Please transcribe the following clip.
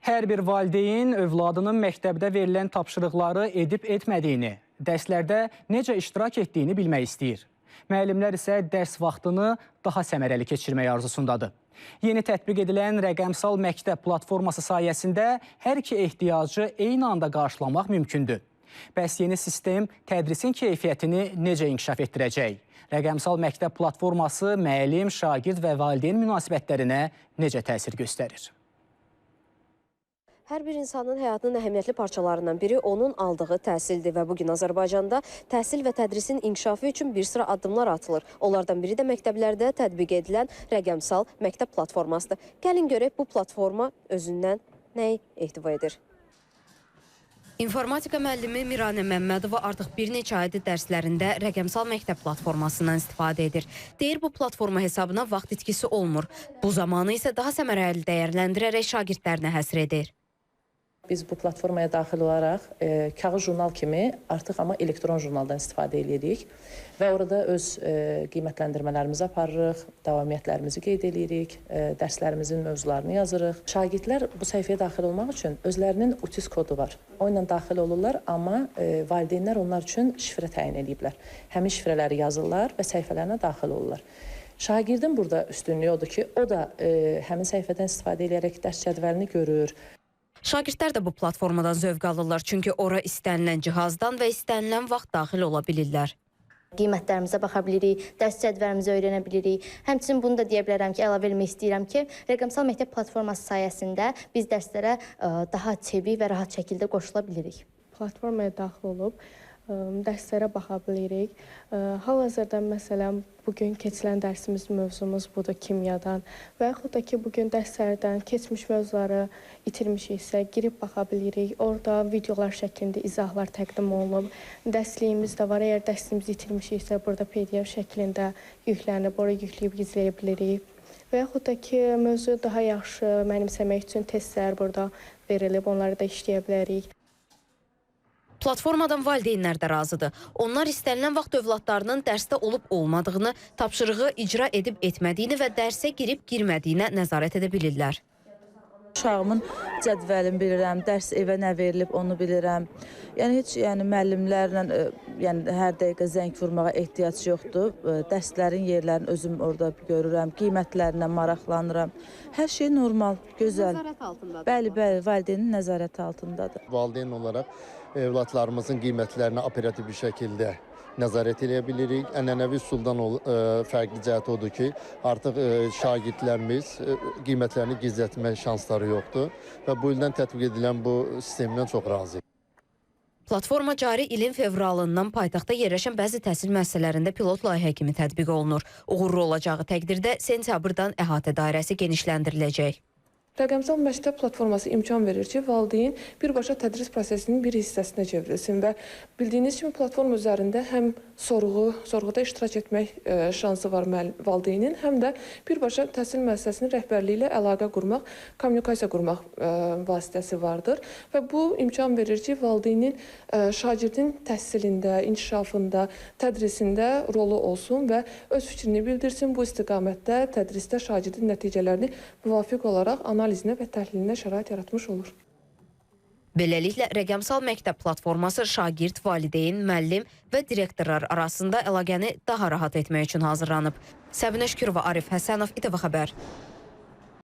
Hər bir valideyn övladının məktəbdə verilən tapşırıqları edib etmədiyini, dərslərdə necə iştirak etdiyini bilmək istəyir. Müəllimlər isə dərs vaxtını daha səmərəli keçirmək arzusundadır. Yeni tətbiq edilən rəqəmsal məktəb platforması sayəsində hər iki ehtiyacı eyni anda qarşılamaq mümkündür. Bəs yeni sistem tədrisin keyfiyyətini necə inkişaf etdirəcək? Rəqəmsal məktəb platforması müəllim, şagird və valideyn münasibətlərinə necə təsir göstərir? Hər bir insanın həyatının əhəmiyyətli parçalarından biri onun aldığı təhsildir və bugün Azərbaycanda təhsil və tədrisin inkişafı üçün bir sıra addımlar atılır. Onlardan biri də məktəblərdə tətbiq edilən rəqəmsal məktəb platformasıdır. Gəlin görək bu platforma özündən nəyi ehtiva edir? İnformatika müəllimi Miranə Məmmədova artıq bir neçə aydır dərslərində rəqəmsal məktəb platformasından istifadə edir. Deyir, bu platforma hesabına vaxt itkisi olmur. Bu zamanı isə daha səmərəli dəyərləndirərək şagirdlərinə həsr edir. Biz bu platformaya daxil olaraq kağız jurnal kimi artıq amma elektron jurnaldan istifadə edirik və orada öz qiymətləndirmələrimizi aparırıq, davamiyyətlərimizi qeyd edirik, dərslərimizin mövzularını yazırıq. Şagirdlər bu səhifəyə daxil olmaq üçün özlərinin UTIS kodu var. O ilə daxil olurlar, amma valideynlər onlar üçün şifrə təyin ediblər. Həmin şifrələri yazırlar və səhifələrinə daxil olurlar. Şagirdin burada üstünlüyü odur ki, o da həmin səhifədən istifadə edərək dərs cədvəlini görür. Şagirdlər də bu platformadan zövq alırlar, çünki ora istənilən cihazdan və istənilən vaxt daxil ola bilirlər. Qiymətlərimizə baxa bilirik, dərs cədvəlimizi öyrənə bilirik. Həmçinin bunu da deyə bilərəm ki, əlavə etmək istəyirəm ki, rəqəmsal məktəb platforması sayəsində biz dərslərə daha çevik və rahat şəkildə qoşula bilirik. Platformaya daxil olub dərslərə baxa bilirik. Hal-hazırda məsələn, bugün keçilən dərsimiz mövzumuz budur kimyadan və yaxud da ki, bugün dərslərdən keçmiş mövzuları itirmişiksə, girib baxa bilirik. Orada videolar şəklində izahlar təqdim olunub. Dərsliyimiz də var. Əgər dərsimizi itirmişiksə, burada PDF şəklində yüklənib, oraya yükləyib izləyə bilirik. Və yaxud da ki, mövzuyu daha yaxşı mənimsəmək üçün testlər burada verilib, onları da işləyə bilərik. Platformadan valideynlər də razıdır. Onlar istənilən vaxt övladlarının dərsdə olub-olmadığını, tapşırığı icra edib-etmədiyini və dərsə girib-girmədiyinə nəzarət edə bilirlər. Uşağımın cədvəlini bilirəm, dərs evə nə verilib onu bilirəm. Heç müəllimlərlə hər dəqiqə zəng vurmağa ehtiyac yoxdur. Dərslərin yerlərini özüm orada görürəm, qiymətlərinə maraqlanıram. Hər şey normal, gözəl. Nəzarət altındadır. Bəli, valideynnin nəzarəti altındadır. Valideyn olaraq övladlarımızın qiymətlərini operativ bir şəkildə nəzarət edə bilirik. Ənənəvi üsuldan fərqli cəhət odur ki, artıq şagirdlərimiz qiymətlərini gizlətmək şansları yoxdur və bu ildən tətbiq edilən bu sistemdən çox razıyıq. Platforma cari ilin fevralından paytaxtda yerləşən bəzi təhsil müəssisələrində pilot layihə kimi tətbiq olunur. Uğurlu olacağı təqdirdə sentyabrdan əhatə dairəsi genişləndiriləcək. Rəqəmsal məktəb platforması imkan verir ki, valideyn birbaşa tədris prosesinin bir hissəsinə çevrilsin və bildiyiniz kimi platforma üzərində həm sorğuda iştirak etmək şansı var valideynin, həm də birbaşa təhsil müəssisəsinin rəhbərliyi ilə əlaqə qurmaq, kommunikasiya qurmaq vasitəsi vardır və bu imkan verir ki, valideynin şagirdin təhsilində, inkişafında, tədrisində rolu olsun və öz fikrini bildirsin. Bu istiqamətdə tədrisdə şagirdin nəticələrini müvafiq olaraq analizinə və təhlilinə şərait yaratmış olur. Beləliklə, rəqəmsal məktəb platforması şagird, valideyn, müəllim və direktorlar arasında əlaqəni daha rahat etmək üçün hazırlanıb. Səbinə Şükürova, Arif Həsənov, İTV Xəbər.